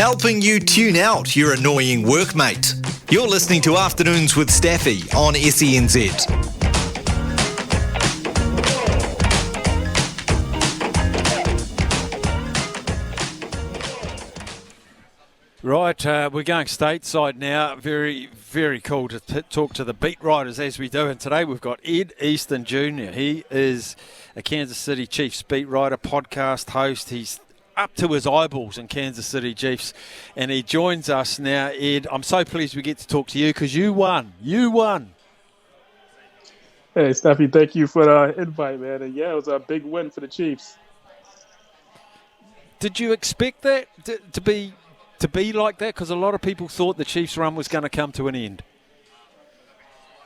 helping you tune out your annoying workmate. You're listening to Afternoons with Staffy on SENZ. Right, we're going stateside now. Very, very cool to talk to the beat writers as we do. And today we've got Ed Easton Jr. He is a Kansas City Chiefs beat writer, podcast host. He's up to his eyeballs in Kansas City Chiefs. And he joins us now. Ed, I'm so pleased we get to talk to you because you won. You won. Hey, Staffy, thank you for the invite, man. And yeah, it was a big win for the Chiefs. Did you expect that to be like that? Because a lot of people thought the Chiefs' run was going to come to an end.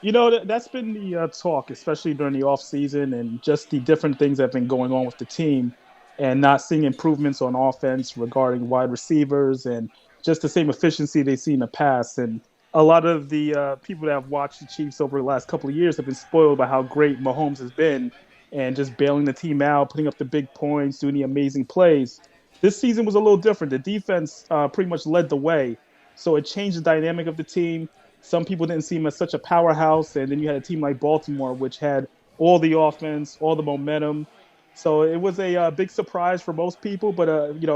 You know, that's been the talk, especially during the offseason and just the different things that have been going on with the team and not seeing improvements on offense regarding wide receivers and just the same efficiency they see in the past. And a lot of the people that have watched the Chiefs over the last couple of years have been spoiled by how great Mahomes has been and just bailing the team out, putting up the big points, doing the amazing plays. This season was a little different. The defense pretty much led the way, so it changed the dynamic of the team. Some people didn't see him as such a powerhouse, and then you had a team like Baltimore, which had all the offense, all the momentum. So it was a big surprise for most people, but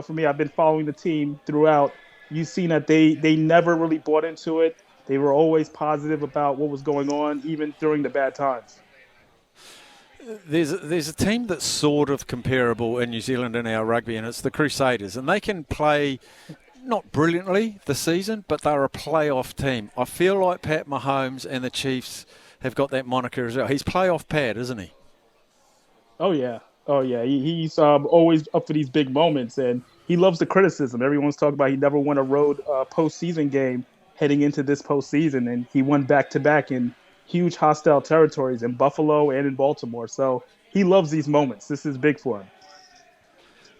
for me, I've been following the team throughout. You've seen that they never really bought into it. They were always positive about what was going on, even during the bad times. There's a team that's sort of comparable in New Zealand in our rugby, and it's the Crusaders. And they can play not brilliantly this season, but they're a playoff team. I feel like Pat Mahomes and the Chiefs have got that moniker as well. He's playoff Pat, isn't he? Oh, yeah. He's always up for these big moments, and he loves the criticism. Everyone's talking about he never won a road postseason game heading into this postseason, and he won back-to-back in huge hostile territories in Buffalo and in Baltimore. So he loves these moments. This is big for him.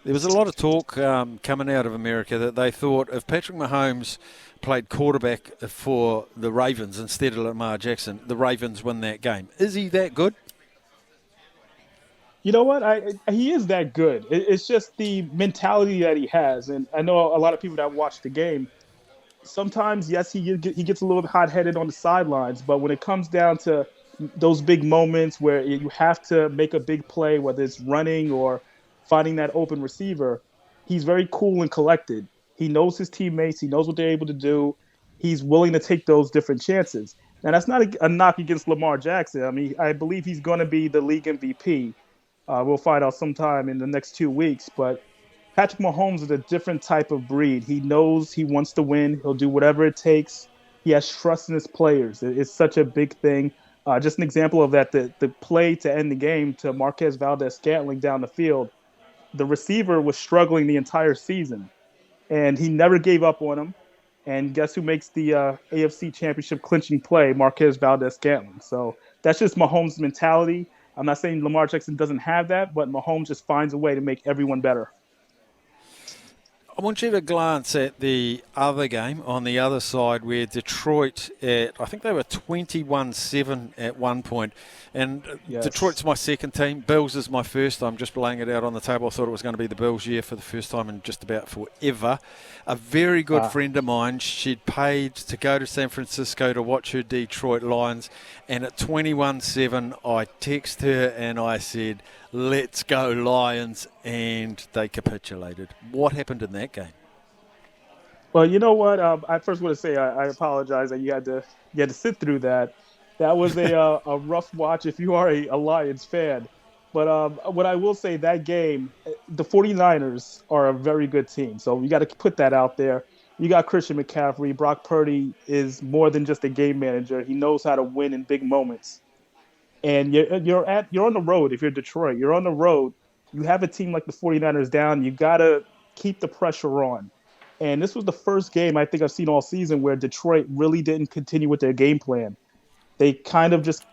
There was a lot of talk coming out of America that they thought if Patrick Mahomes played quarterback for the Ravens instead of Lamar Jackson, the Ravens win that game. Is he that good? You know what? He is that good. It's just the mentality that he has. And I know a lot of people that watch the game, sometimes, yes, he gets a little bit hot-headed on the sidelines, but when it comes down to those big moments where you have to make a big play, whether it's running or finding that open receiver, he's very cool and collected. He knows his teammates. He knows what they're able to do. He's willing to take those different chances. Now, that's not a knock against Lamar Jackson. I mean, I believe he's going to be the league MVP. We'll find out sometime in the next 2 weeks, but Patrick Mahomes is a different type of breed. He knows he wants to win. He'll do whatever it takes. He has trust in his players. It's such a big thing. Just an example of that, the play to end the game to Marquez Valdez-Scantling down the field, the receiver was struggling the entire season, and he never gave up on him. And guess who makes the AFC Championship clinching play? Marquez Valdez-Scantling. So that's just Mahomes' mentality. I'm not saying Lamar Jackson doesn't have that, but Mahomes just finds a way to make everyone better. I want you to glance at the other game on the other side where Detroit, I think they were 21-7 at one point. And yes. Detroit's my second team. Bills is my first. I'm just laying it out on the table. I thought it was going to be the Bills' year for the first time in just about forever. A very good friend of mine, she'd paid to go to San Francisco to watch her Detroit Lions. And at 21-7, I texted her and I said, "Let's go Lions," and they capitulated. What happened in that game? Well, you know what? I first want to say I apologize that you had to sit through that. That was a rough watch if you are a Lions fan. But what I will say, that game, the 49ers are a very good team. So you got to put that out there. You got Christian McCaffrey. Brock Purdy is more than just a game manager. He knows how to win in big moments. And you're on the road. If you're Detroit, you're on the road. You have a team like the 49ers down. You got to keep the pressure on. And this was the first game I think I've seen all season where Detroit really didn't continue with their game plan. They kind of just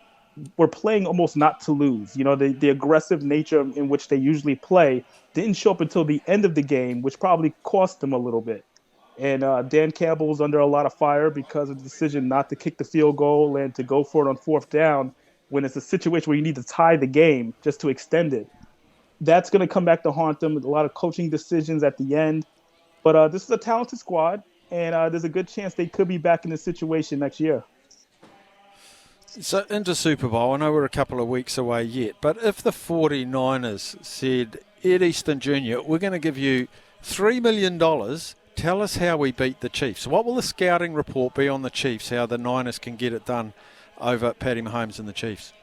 were playing almost not to lose. You know, the aggressive nature in which they usually play didn't show up until the end of the game, which probably cost them a little bit. And Dan Campbell was under a lot of fire because of the decision not to kick the field goal and to go for it on fourth down when it's a situation where you need to tie the game just to extend it. That's going to come back to haunt them with a lot of coaching decisions at the end. But this is a talented squad, and there's a good chance they could be back in this situation next year. So into Super Bowl, I know we're a couple of weeks away yet, but if the 49ers said, Ed Easton Jr., we're going to give you $3 million, tell us how we beat the Chiefs. What will the scouting report be on the Chiefs, how the Niners can get it done over Patty Mahomes and the Chiefs?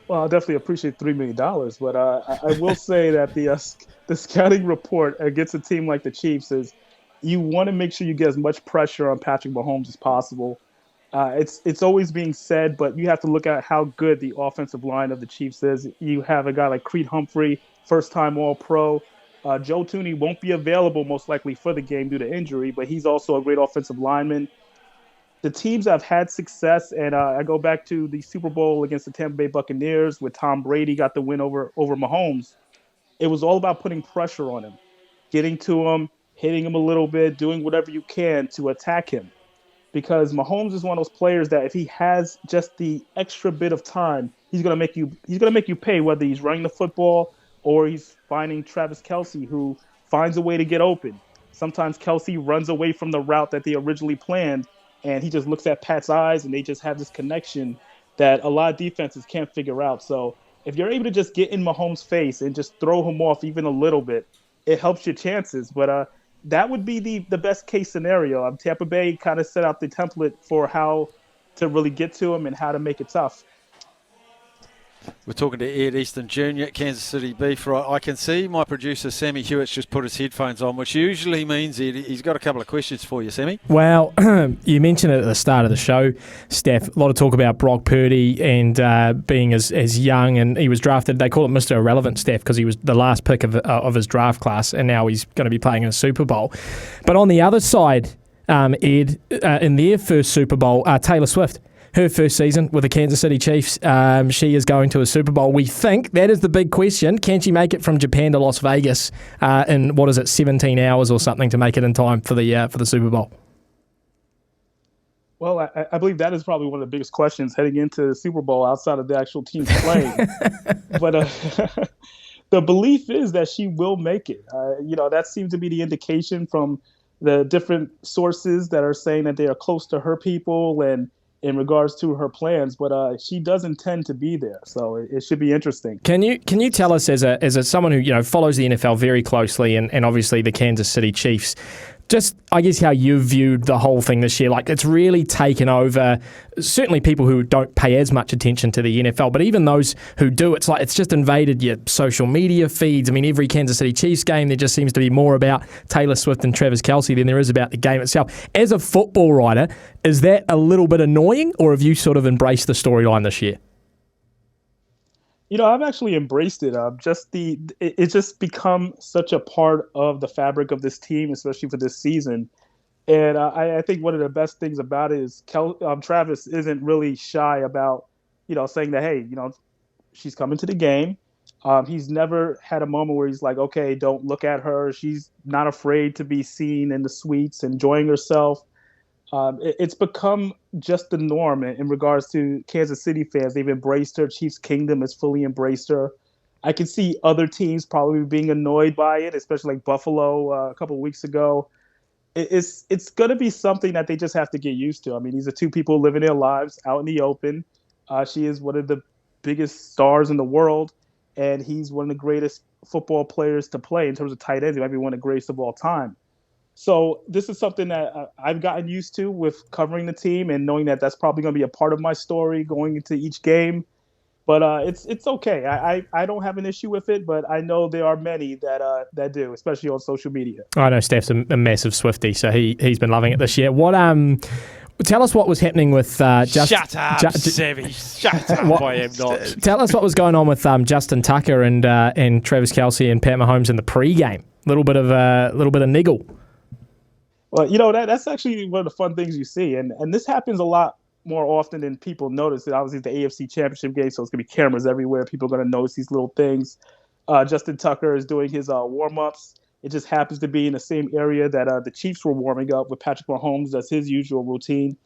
Well, I definitely appreciate $3 million, but I will say that the scouting report against a team like the Chiefs is you want to make sure you get as much pressure on Patrick Mahomes as possible. It's always being said, but you have to look at how good the offensive line of the Chiefs is. You have a guy like Creed Humphrey, first-time All-Pro. Joe Thuney won't be available most likely for the game due to injury, but he's also a great offensive lineman. The teams have had success, and I go back to the Super Bowl against the Tampa Bay Buccaneers with Tom Brady got the win over Mahomes. It was all about putting pressure on him, getting to him, hitting him a little bit, doing whatever you can to attack him. Because Mahomes is one of those players that if he has just the extra bit of time, he's gonna make you pay, whether he's running the football or he's finding Travis Kelce, who finds a way to get open. Sometimes Kelce runs away from the route that they originally planned, and he just looks at Pat's eyes, and they just have this connection that a lot of defenses can't figure out. So if you're able to just get in Mahomes' face and just throw him off even a little bit, it helps your chances. But that would be the best case scenario. Tampa Bay kind of set out the template for how to really get to him and how to make it tough. We're talking to Ed Easton Jr., Kansas City Beef. Right, I can see my producer, Sammy Hewitt's just put his headphones on, which usually means Ed, he's got a couple of questions for you, Sammy. Well, you mentioned it at the start of the show, Staf, a lot of talk about Brock Purdy and being as young, and he was drafted, they call it Mr. Irrelevant, Staf, because he was the last pick of his draft class, and now he's going to be playing in a Super Bowl. But on the other side, Ed, in their first Super Bowl, Taylor Swift, her first season with the Kansas City Chiefs, she is going to a Super Bowl. We think that is the big question. Can she make it from Japan to Las Vegas in 17 hours or something to make it in time for the Super Bowl? Well, I believe that is probably one of the biggest questions heading into the Super Bowl outside of the actual teams playing. But the belief is that she will make it. That seems to be the indication from the different sources that are saying that they are close to her people and in regards to her plans, but she does intend to be there, so it should be interesting. Can you tell us, as someone who follows the NFL very closely and obviously the Kansas City Chiefs, just I guess how you viewed the whole thing this year? Like, it's really taken over, certainly people who don't pay as much attention to the NFL, but even those who do, it's like it's just invaded your social media feeds. I mean, every Kansas City Chiefs game, there just seems to be more about Taylor Swift and Travis Kelce than there is about the game itself. As a football writer, is that a little bit annoying, or have you sort of embraced the storyline this year? I've actually embraced it. It's just become such a part of the fabric of this team, especially for this season. And I think one of the best things about it is Travis isn't really shy about, saying that, hey, she's coming to the game. He's never had a moment where he's like, okay, don't look at her. She's not afraid to be seen in the suites, enjoying herself. It's become just the norm in regards to Kansas City fans. They've embraced her. Chiefs Kingdom has fully embraced her. I can see other teams probably being annoyed by it, especially like Buffalo a couple of weeks ago. It's going to be something that they just have to get used to. I mean, these are two people living their lives out in the open. She is one of the biggest stars in the world, and he's one of the greatest football players to play in terms of tight ends. He might be one of the greatest of all time. So this is something that I've gotten used to with covering the team and knowing that that's probably going to be a part of my story going into each game. But it's okay. I don't have an issue with it, but I know there are many that do, especially on social media. I know Staf's a massive Swiftie, so he's been loving it this year. Tell us what was happening with Shut up, Savvy. Shut up, I am not. Tell us what was going on with Justin Tucker and Travis Kelce and Pat Mahomes in the pre-game. Little bit of niggle. Well, that's actually one of the fun things you see. And this happens a lot more often than people notice. Obviously, the AFC Championship game, so it's going to be cameras everywhere. People are going to notice these little things. Justin Tucker is doing his warm-ups. It just happens to be in the same area that the Chiefs were warming up with Patrick Mahomes. That's his usual routine.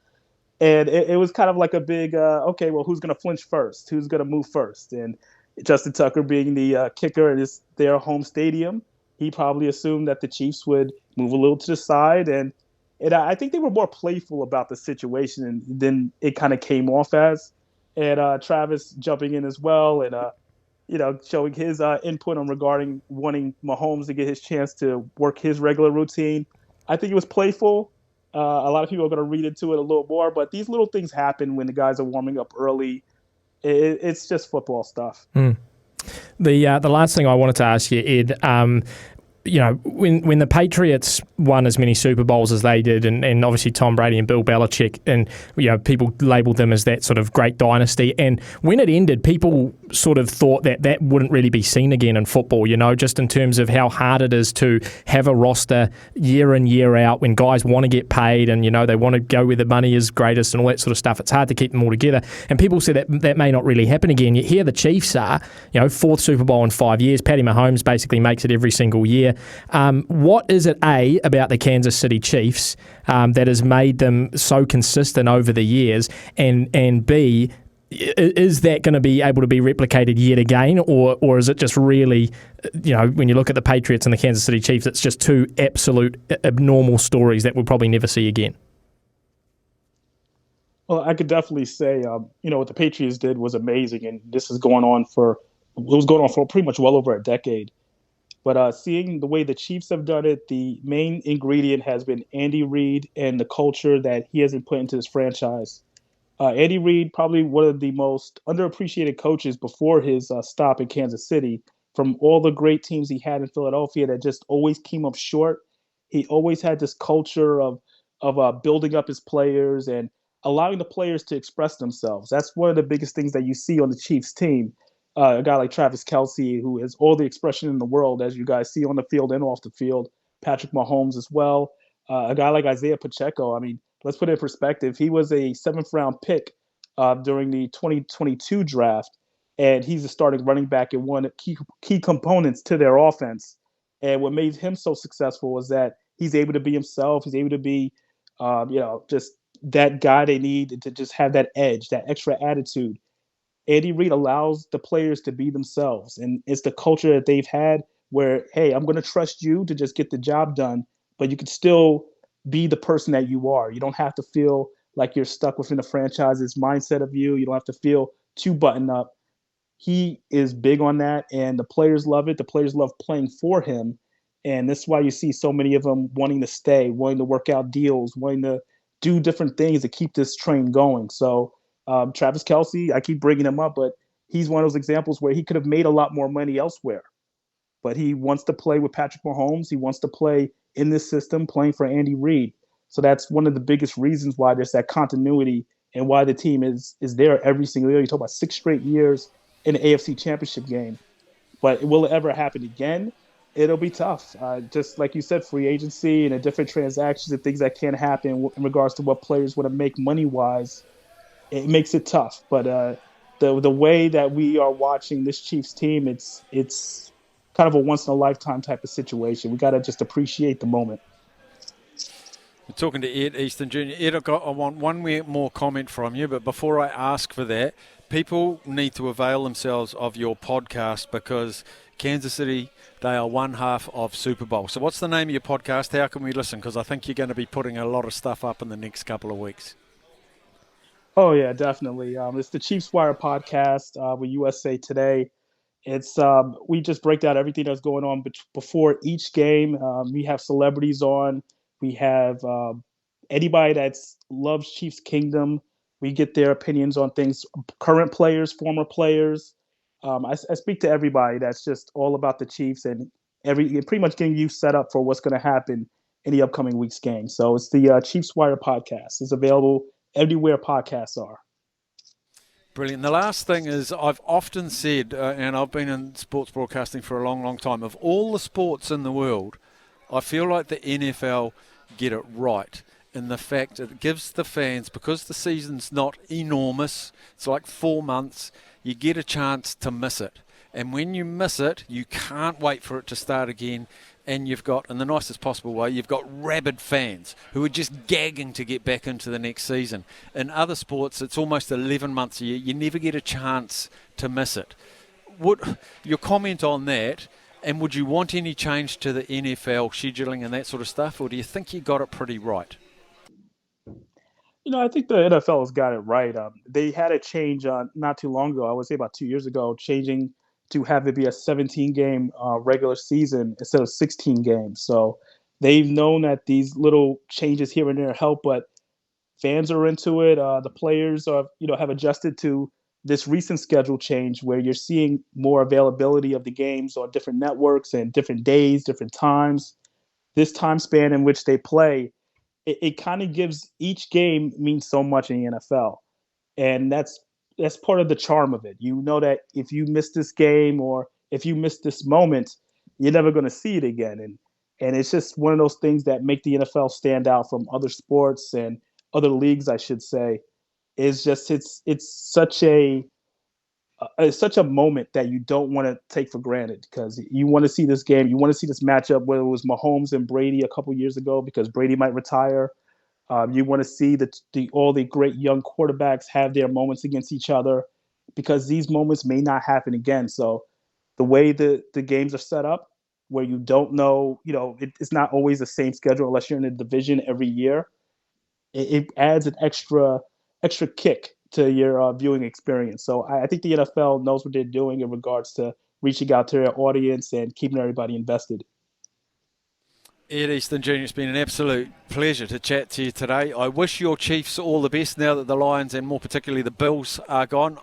And it was kind of like a big, okay, well, who's going to flinch first? Who's going to move first? And Justin Tucker being the kicker at their home stadium, he probably assumed that the Chiefs would move a little to the side, and I think they were more playful about the situation than it kind of came off as. And Travis jumping in as well, and showing his input on regarding wanting Mahomes to get his chance to work his regular routine. I think it was playful. A lot of people are going to read into it a little more, but these little things happen when the guys are warming up early. It's just football stuff. The last thing I wanted to ask you, Ed, when the Patriots won as many Super Bowls as they did, and obviously Tom Brady and Bill Belichick, and people labelled them as that sort of great dynasty. And when it ended, people sort of thought that wouldn't really be seen again in football. Just in terms of how hard it is to have a roster year in, year out when guys want to get paid and they want to go where the money is greatest and all that sort of stuff. It's hard to keep them all together. And people say that may not really happen again. Yet here the Chiefs are, fourth Super Bowl in 5 years. Patty Mahomes basically makes it every single year. What is it, A, about the Kansas City Chiefs that has made them so consistent over the years, and B, is that going to be able to be replicated yet again, or is it just really, when you look at the Patriots and the Kansas City Chiefs, it's just two absolute abnormal stories that we'll probably never see again? Well, I could definitely say, what the Patriots did was amazing, and this is going on for pretty much well over a decade. But seeing the way the Chiefs have done it, the main ingredient has been Andy Reid and the culture that he has been put into this franchise. Andy Reid, probably one of the most underappreciated coaches before his stop in Kansas City. From all the great teams he had in Philadelphia that just always came up short, he always had this culture of building up his players and allowing the players to express themselves. That's one of the biggest things that you see on the Chiefs team. A guy like Travis Kelce, who has all the expression in the world, as you guys see on the field and off the field. Patrick Mahomes as well. A guy like Isaiah Pacheco. I mean, let's put it in perspective. He was a 7th-round pick during the 2022 draft, and he's a starting running back and one of key components to their offense. And what made him so successful was that he's able to be himself. He's able to be, just that guy they need to just have that edge, that extra attitude. Andy Reid allows the players to be themselves, and it's the culture that they've had where, hey, I'm going to trust you to just get the job done, but you can still be the person that you are. You don't have to feel like you're stuck within the franchise's mindset of you. You don't have to feel too buttoned up. He is big on that, and the players love it. The players love playing for him, and this is why you see so many of them wanting to stay, wanting to work out deals, wanting to do different things to keep this train going. So Travis Kelce, I keep bringing him up, but he's one of those examples where he could have made a lot more money elsewhere. But he wants to play with Patrick Mahomes. He wants to play in this system, playing for Andy Reid. So that's one of the biggest reasons why there's that continuity and why the team is there every single year. You talk about 6 straight years in the AFC Championship game. But will it ever happen again? It'll be tough. Just like you said, free agency and the different transactions and things that can happen in regards to what players want to make money-wise, it makes it tough. But the way that we are watching this Chiefs team, it's kind of a once-in-a-lifetime type of situation. We got to just appreciate the moment. We're talking to Ed Easton Jr. Ed, I want one more comment from you, but before I ask for that, people need to avail themselves of your podcast because Kansas City, they are one half of Super Bowl. So what's the name of your podcast? How can we listen? Because I think you're going to be putting a lot of stuff up in the next couple of weeks. Oh, yeah, definitely. It's the Chiefs Wire podcast with USA Today. It's we just break down everything that's going on before each game. We have celebrities on. We have anybody that loves Chiefs Kingdom. We get their opinions on things, current players, former players. I speak to everybody that's just all about the Chiefs and pretty much getting you set up for what's going to happen in the upcoming week's game. So it's the Chiefs Wire podcast. It's available everywhere podcasts are. Brilliant. The last thing is I've often said, and I've been in sports broadcasting for a long, long time, of all the sports in the world, I feel like the NFL get it right in the fact it gives the fans, because the season's not enormous, it's like 4 months, you get a chance to miss it. And when you miss it, you can't wait for it to start again. And you've got, in the nicest possible way, you've got rabid fans who are just gagging to get back into the next season. In other sports, it's almost 11 months a year. You never get a chance to miss it. Your comment on that, And would you want any change to the NFL scheduling and that sort of stuff, or do you think you got it pretty right? I think the NFL has got it right. They had a change not too long ago. I would say about 2 years ago, changing to have it be a 17-game regular season instead of 16 games. So they've known that these little changes here and there help, but fans are into it. The players have adjusted to this recent schedule change where you're seeing more availability of the games on different networks and different days, different times. This time span in which they play, it kind of gives each game means so much in the NFL, and that's part of the charm of it. You know that if you miss this game or if you miss this moment, you're never going to see it again, and it's just one of those things that make the NFL stand out from other sports and other leagues, I should say. Is just it's such a moment that you don't want to take for granted because you want to see this game, you want to see this matchup, whether it was Mahomes and Brady a couple years ago because Brady might retire. You want to see all the great young quarterbacks have their moments against each other because these moments may not happen again. So the way the games are set up, where you don't know, it's not always the same schedule unless you're in a division every year. It adds an extra kick to your viewing experience. So I think the NFL knows what they're doing in regards to reaching out to their audience and keeping everybody invested. Ed Easton Jr., it's been an absolute pleasure to chat to you today. I wish your Chiefs all the best now that the Lions and more particularly the Bills are gone.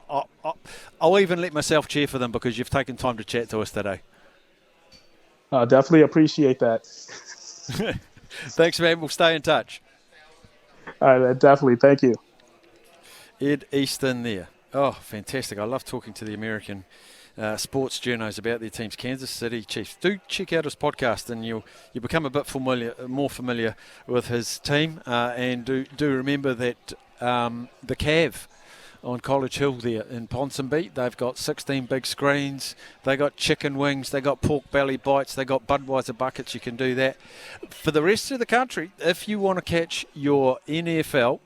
I'll even let myself cheer for them because you've taken time to chat to us today. Definitely appreciate that. Thanks, man. We'll stay in touch. All right, definitely. Thank you. Ed Easton there. Oh, fantastic. I love talking to the American sports journos about their teams, Kansas City Chiefs. Do check out his podcast and you become a bit more familiar with his team. And do remember that the Cav on College Hill there in Ponsonby, they've got 16 big screens, they got chicken wings, they got pork belly bites, they got Budweiser buckets. You can do that. For the rest of the country, if you want to catch your NFL,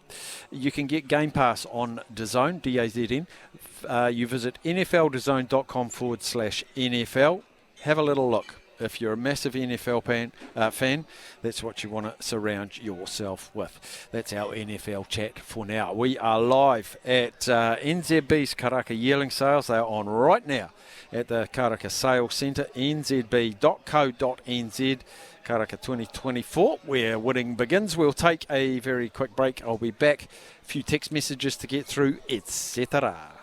you can get Game Pass on DAZN, DAZN. You visit nfldazn.com/NFL. Have a little look. If you're a massive NFL fan, that's what you want to surround yourself with. That's our NFL chat for now. We are live at NZB's Karaka yearling sales. They are on right now at the Karaka Sales Centre, nzb.co.nz. Karaka 2024, where winning begins. We'll take a very quick break. I'll be back. A few text messages to get through, etc.